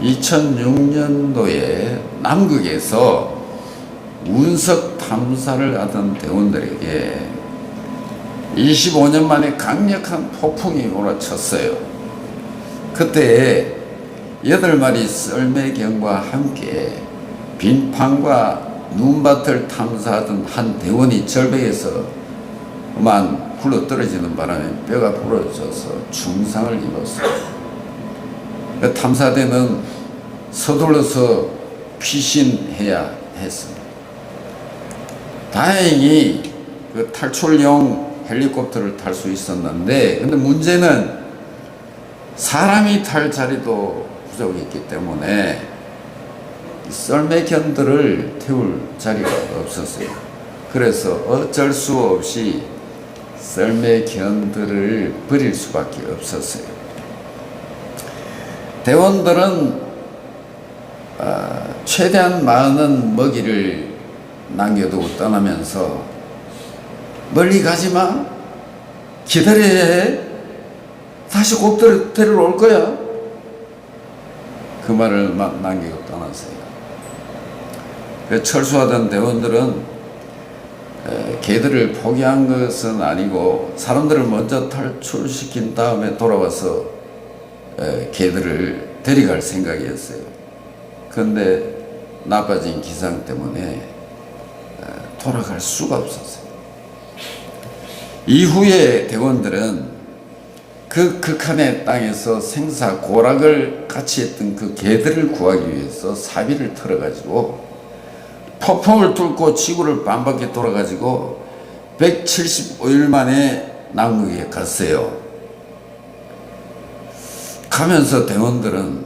2006년도에 남극에서 운석 탐사를 하던 대원들에게 25년 만에 강력한 폭풍이 몰아쳤어요. 그때 8마리 썰매경과 함께 빙판과 눈밭을 탐사하던 한 대원이 절벽에서 그만 굴러 떨어지는 바람에 뼈가 부러져서 중상을 입었어요. 그 탐사대는 서둘러서 피신해야 했습니다. 다행히 그 탈출용 헬리콥터를 탈 수 있었는데, 근데 문제는 사람이 탈 자리도 부족했기 때문에 썰매견들을 태울 자리가 없었어요. 그래서 어쩔 수 없이 썰매견들을 버릴 수밖에 없었어요. 대원들은 최대한 많은 먹이를 남겨두고 떠나면서 멀리 가지마, 기다려야 해, 다시 곧 데리러 올 거야, 그 말을 남기고 떠났어요. 철수하던 대원들은 개들을 포기한 것은 아니고 사람들을 먼저 탈출시킨 다음에 돌아와서 개들을 데려갈 생각이었어요. 그런데 나빠진 기상 때문에 돌아갈 수가 없었어요. 이후에 대원들은 그 극한의 땅에서 생사 고락을 같이 했던 그 개들을 구하기 위해서 사비를 털어가지고 폭풍을 뚫고 지구를 반바퀴 돌아가지고 175일 만에 남극에 갔어요. 가면서 대원들은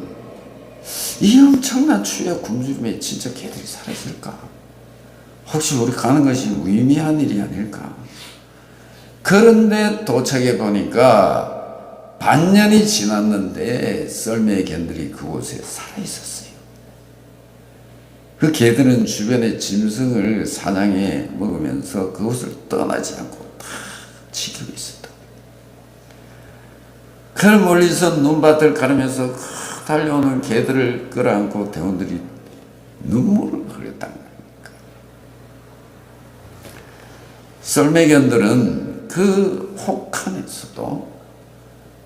이 엄청난 추위와 굶주림에 진짜 개들이 살았을까? 혹시 우리 가는 것이 무의미한 일이 아닐까? 그런데 도착해 보니까 반년이 지났는데 썰매견들이 그곳에 살아있었어요. 그 개들은 주변의 짐승을 사냥해 먹으면서 그곳을 떠나지 않고 다 지키고 있었다. 그 멀리서 눈밭을 가르면서 달려오는 개들을 끌어안고 대원들이 눈물을 흘렸단 말입니까? 썰매견들은 그 혹한에서도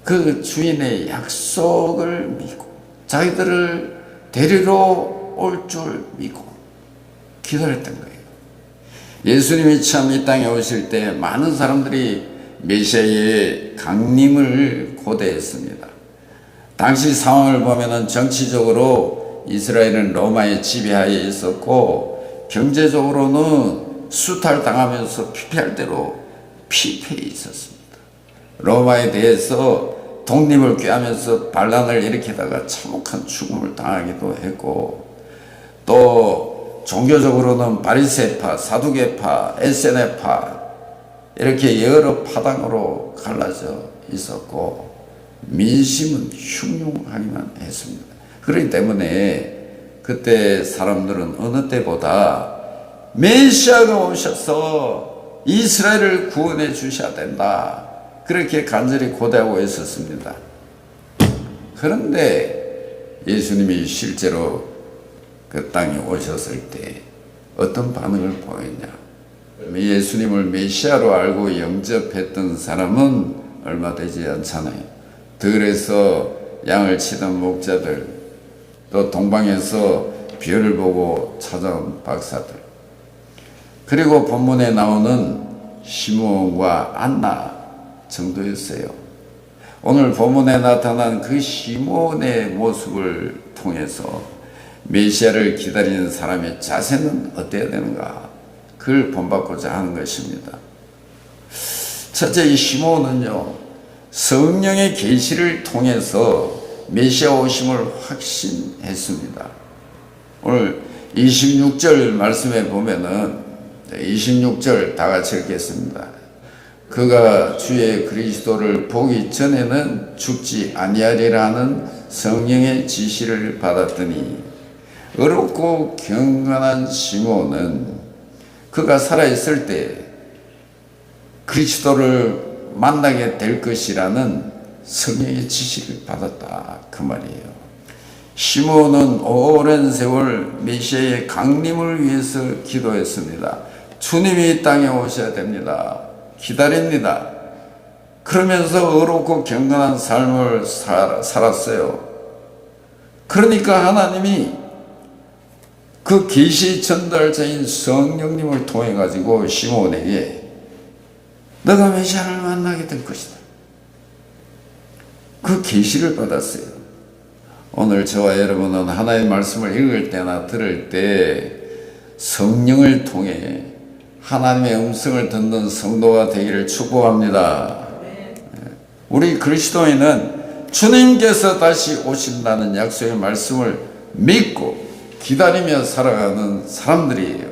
그 주인의 약속을 믿고 자기들을 데리러 올 줄 믿고 기다렸던 거예요. 예수님이 참 이 땅에 오실 때 많은 사람들이 메시아의 강림을 고대했습니다. 당시 상황을 보면은 정치적으로 이스라엘은 로마의 지배하에 있었고, 경제적으로는 수탈당하면서 피폐할 대로 피폐해 있었습니다. 로마에 대해서 독립을 꾀하면서 반란을 일으키다가 참혹한 죽음을 당하기도 했고, 또 종교적으로는 바리새파, 사두개파, 에세네파 이렇게 여러 파당으로 갈라져 있었고, 민심은 흉흉하기만 했습니다. 그렇기 때문에 그때 사람들은 어느 때보다 메시아가 오셔서 이스라엘을 구원해 주셔야 된다, 그렇게 간절히 고대하고 있었습니다. 그런데 예수님이 실제로 그 땅에 오셨을 때 어떤 반응을 보였냐? 예수님을 메시아로 알고 영접했던 사람은 얼마 되지 않잖아요. 들에서 양을 치던 목자들, 또 동방에서 별을 보고 찾아온 박사들, 그리고 본문에 나오는 시므온과 안나 정도였어요. 오늘 본문에 나타난 그 시므온의 모습을 통해서 메시아를 기다리는 사람의 자세는 어때야 되는가, 그걸 본받고자 하는 것입니다. 첫째, 이 시므온은요, 성령의 계시를 통해서 메시아 오심을 확신했습니다. 오늘 26절 말씀에 보면은 26절 다 같이 읽겠습니다. 그가 주의 그리스도를 보기 전에는 죽지 아니하리라는 성령의 지시를 받았더니 어렵고 경건한 시므온은 그가 살아있을 때 그리스도를 만나게 될 것이라는 성령의 지시를 받았다, 그 말이에요. 시므온은 오랜 세월 메시아의 강림을 위해서 기도했습니다. 주님이 이 땅에 오셔야 됩니다. 기다립니다. 그러면서 의롭고 경건한 삶을 살았어요. 그러니까 하나님이 그 계시 전달자인 성령님을 통해 가지고 시므온에게 너가 메시아를 만나게 될 것이다. 그 계시를 받았어요. 오늘 저와 여러분은 하나님의 말씀을 읽을 때나 들을 때 성령을 통해 하나님의 음성을 듣는 성도가 되기를 축복합니다. 우리 그리스도인은 주님께서 다시 오신다는 약속의 말씀을 믿고 기다리며 살아가는 사람들이에요.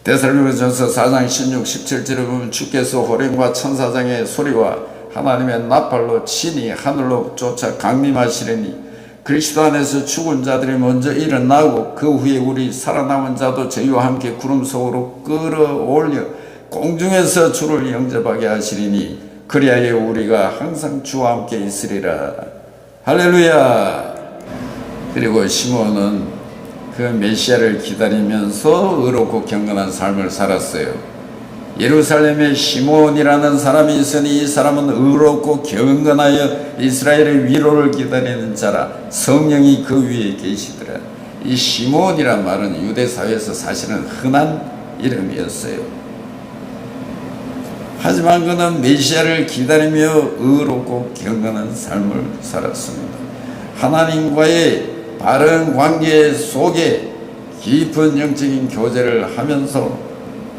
데살로니가전서 4장 16, 17절에 보면 주께서 호령과 천사장의 소리와 하나님의 나팔로 친히 하늘로 쫓아 강림하시려니 그리스도 안에서 죽은 자들이 먼저 일어나고 그 후에 우리 살아남은 자도 저희와 함께 구름 속으로 끌어올려 공중에서 주를 영접하게 하시리니 그리하여 우리가 항상 주와 함께 있으리라. 할렐루야. 그리고 시므온은 그 메시아를 기다리면서 의롭고 경건한 삶을 살았어요. 예루살렘에 시므온이라는 사람이 있으니 이 사람은 의롭고 경건하여 이스라엘의 위로를 기다리는 자라. 성령이 그 위에 계시더라. 이 시므온이란 말은 유대 사회에서 사실은 흔한 이름이었어요. 하지만 그는 메시아를 기다리며 의롭고 경건한 삶을 살았습니다. 하나님과의 바른 관계 속에 깊은 영적인 교제를 하면서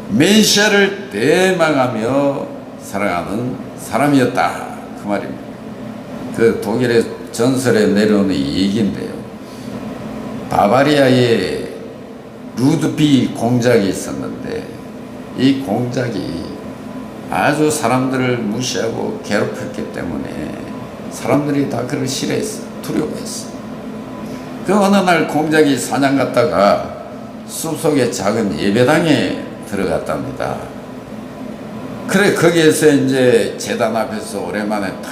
메시아를 대망하며 살아가는 사람이었다, 그 말입니다. 그 독일의 전설에 내려오는 얘기인데요. 바바리아에 루드비 공작이 있었는데 이 공작이 아주 사람들을 무시하고 괴롭혔기 때문에 사람들이 다 그를 싫어했어, 두려워했어. 그 어느 날 공작이 사냥 갔다가 숲속의 작은 예배당에 들어갔답니다. 그래 거기에서 이제 제단 앞에서 오랜만에 딱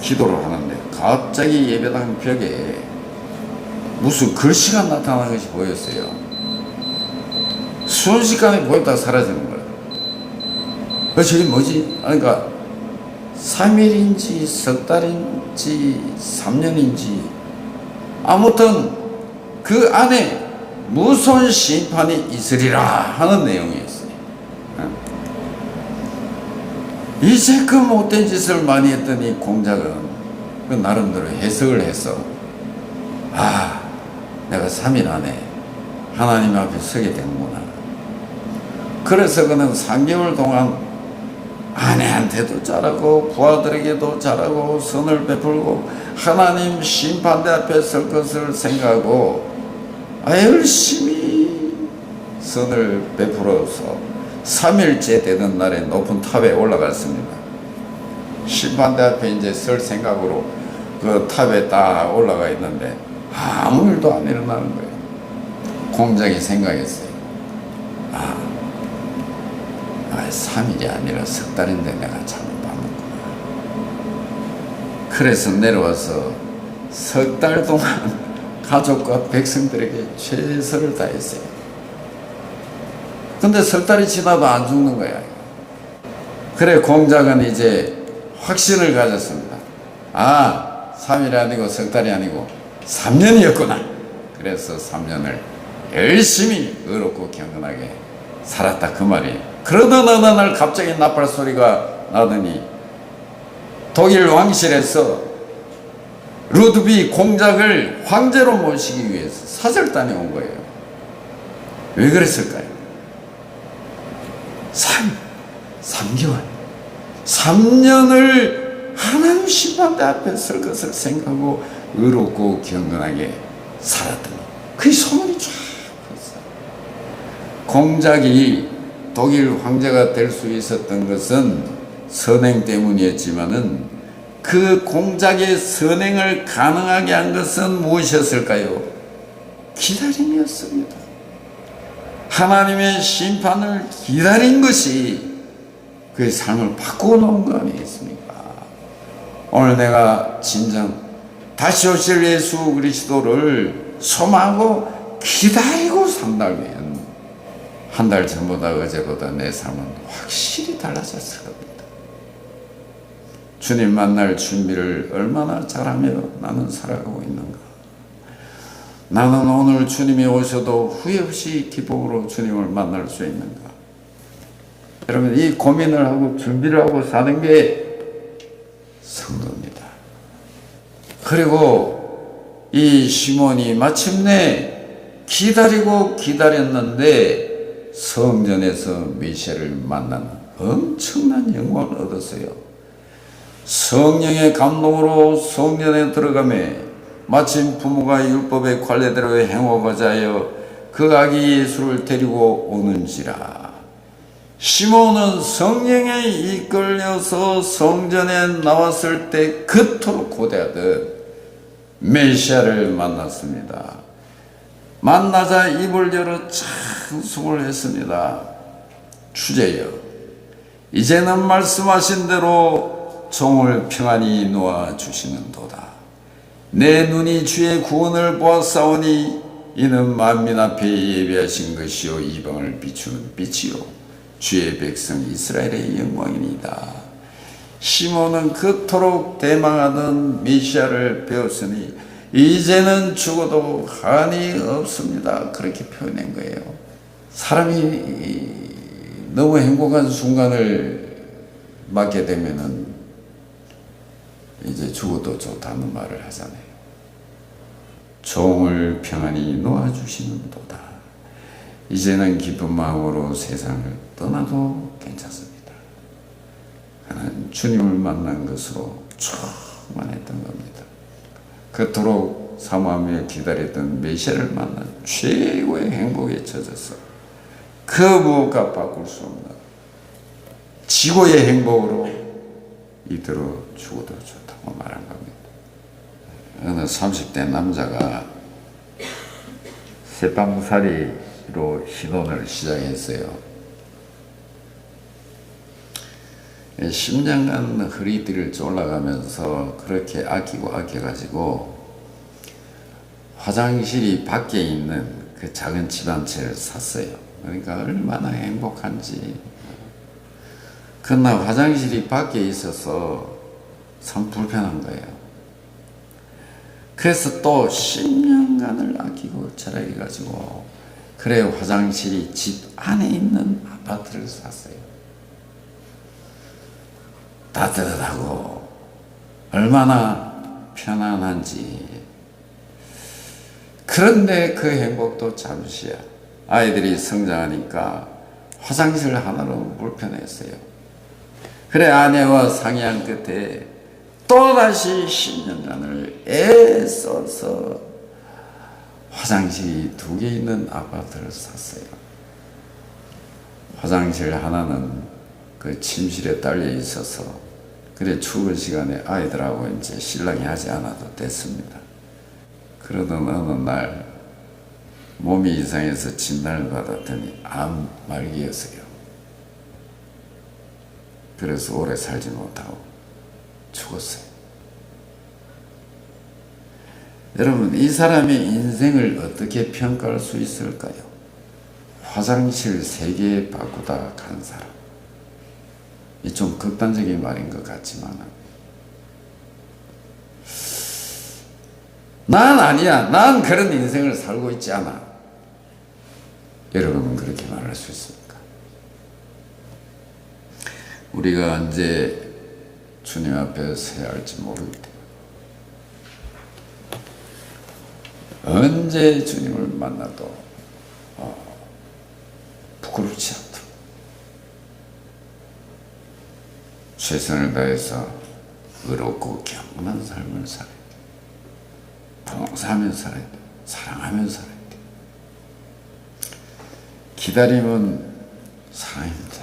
기도를 하는데 갑자기 예배당 벽에 무슨 글씨가 나타나는 것이 보였어요. 순식간에 보였다가 사라지는 거예요. 저게 뭐지? 그러니까 3일인지 석 달인지 3년인지 아무튼 그 안에 무서운 심판이 있으리라 하는 내용이었어요. 이제 그 못된 짓을 많이 했더니 공작은 그 나름대로 해석을 해서 내가 3일 안에 하나님 앞에 서게 되는구나. 그래서 그는 3개월 동안 아내한테도 잘하고 부하들에게도 잘하고 선을 베풀고 하나님 심판대 앞에 설 것을 생각하고 열심히 선을 베풀어서 3일째 되는 날에 높은 탑에 올라갔습니다. 심판대 앞에 이제 설 생각으로 그 탑에 딱 올라가 있는데 아무 일도 안 일어나는 거예요. 공작이 생각했어요. 3일이 아니라 석 달인데 내가 잘못 봤는구나. 그래서 내려와서 석 달 동안 가족과 백성들에게 최선을 다했어요. 근데 석 달이 지나도 안 죽는 거야. 그래 공작은 이제 확신을 가졌습니다. 3일이 아니고 석 달이 아니고 3년이었구나. 그래서 3년을 열심히 의롭고 경건하게 살았다, 그 말이에요. 그러던 어느 날 갑자기 나팔 소리가 나더니 독일 왕실에서 루드비 공작을 황제로 모시기 위해서 사절단이 온 거예요. 왜 그랬을까요? 3개월 3년을 하나님 심판대 앞에 설 것을 생각하고 의롭고 경건하게 살았더니 그 소문이 쫙 퍼졌어요. 공작이 독일 황제가 될 수 있었던 것은 선행 때문이었지만은 그 공작의 선행을 가능하게 한 것은 무엇이었을까요? 기다림이었습니다. 하나님의 심판을 기다린 것이 그의 삶을 바꾸어 놓은 거 아니겠습니까? 오늘 내가 진정 다시 오실 예수 그리스도를 소망하고 기다리고 산다면 한 달 전보다 어제보다 내 삶은 확실히 달라졌을 겁니다. 주님 만날 준비를 얼마나 잘하며 나는 살아가고 있는가? 나는 오늘 주님이 오셔도 후회 없이 기쁨으로 주님을 만날 수 있는가? 여러분, 이 고민을 하고 준비를 하고 사는 게 성도입니다. 그리고 이 시몬이 마침내 기다리고 기다렸는데 성전에서 메시아를 만나는 엄청난 영광을 얻었어요. 성령의 감동으로 성전에 들어가매 마침 부모가 율법의 관례대로 행하고자 하여 그 아기 예수를 데리고 오는지라. 시몬은 성령에 이끌려서 성전에 나왔을 때 그토록 고대하듯 메시아를 만났습니다. 만나자 입을 열어 찬송을 했습니다. 주제여, 이제는 말씀하신 대로 종을 평안히 놓아주시는도다. 내 눈이 주의 구원을 보았사오니 이는 만민 앞에 예비하신 것이요 이방을 비추는 빛이요 주의 백성 이스라엘의 영광이니이다. 시몬은 그토록 대망하던 메시아를 배웠으니 이제는 죽어도 한이 없습니다. 그렇게 표현한 거예요. 사람이 너무 행복한 순간을 맞게 되면은 이제 죽어도 좋다는 말을 하잖아요. 종을 평안히 놓아주시는도다. 이제는 기쁜 마음으로 세상을 떠나도 괜찮습니다. 하나님 주님을 만난 것으로 충만했던 겁니다. 그토록 사모하며 기다렸던 메시아를 만난 최고의 행복에 젖어서 그 무엇과 바꿀 수 없는 지고의 행복으로 이대로 죽어도 좋다고 말한 겁니다. 어느 30대 남자가 새빵살이로 신혼을 시작했어요. 10년간 허리띠를 졸라가면서 그렇게 아껴가지고 화장실이 밖에 있는 그 작은 집 한 채를 샀어요. 그러니까 얼마나 행복한지. 그러나 화장실이 밖에 있어서 참 불편한 거예요. 그래서 또 10년간을 아끼고 절약해가지고 그래 화장실이 집 안에 있는 아파트를 샀어요. 따뜻하고 얼마나 편안한지. 그런데 그 행복도 잠시야. 아이들이 성장하니까 화장실 하나로 불편했어요. 그래 아내와 상의한 끝에 또다시 10년간을 애써서 화장실이 2개 있는 아파트를 샀어요. 화장실 하나는 그 침실에 딸려 있어서 그래 출근 시간에 아이들하고 이제 신랑이 하지 않아도 됐습니다. 그러던 어느 날 몸이 이상해서 진단을 받았더니 암 말기였어요. 그래서 오래 살지 못하고 죽었어요. 여러분, 이 사람의 인생을 어떻게 평가할 수 있을까요? 화장실 3개 바꾸다 간 사람. 이 좀 극단적인 말인 것 같지만 난 아니야. 난 그런 인생을 살고 있지 않아. 여러분은 그렇게 말할 수 있습니까? 우리가 언제 주님 앞에 서야 할지 모르기 때문에 언제 주님을 만나도 부끄럽지 않도록 최선을 다해서 의롭고 경건한 삶을 살아야 돼. 봉사하며 살아야 돼. 사랑하며 살아야 돼. 기다림은 사랑입니다.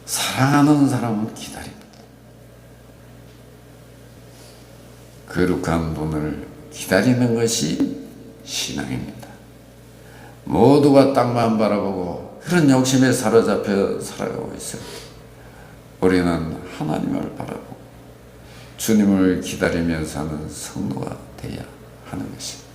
사랑하는 사람은 기다립니다. 거룩한 분을 기다리는 것이 신앙입니다. 모두가 땅만 바라보고 그런 욕심에 사로잡혀 살아가고 있어요. 우리는 하나님을 바라보고 주님을 기다리면서 하는 성도가 되어야 하는 것입니다.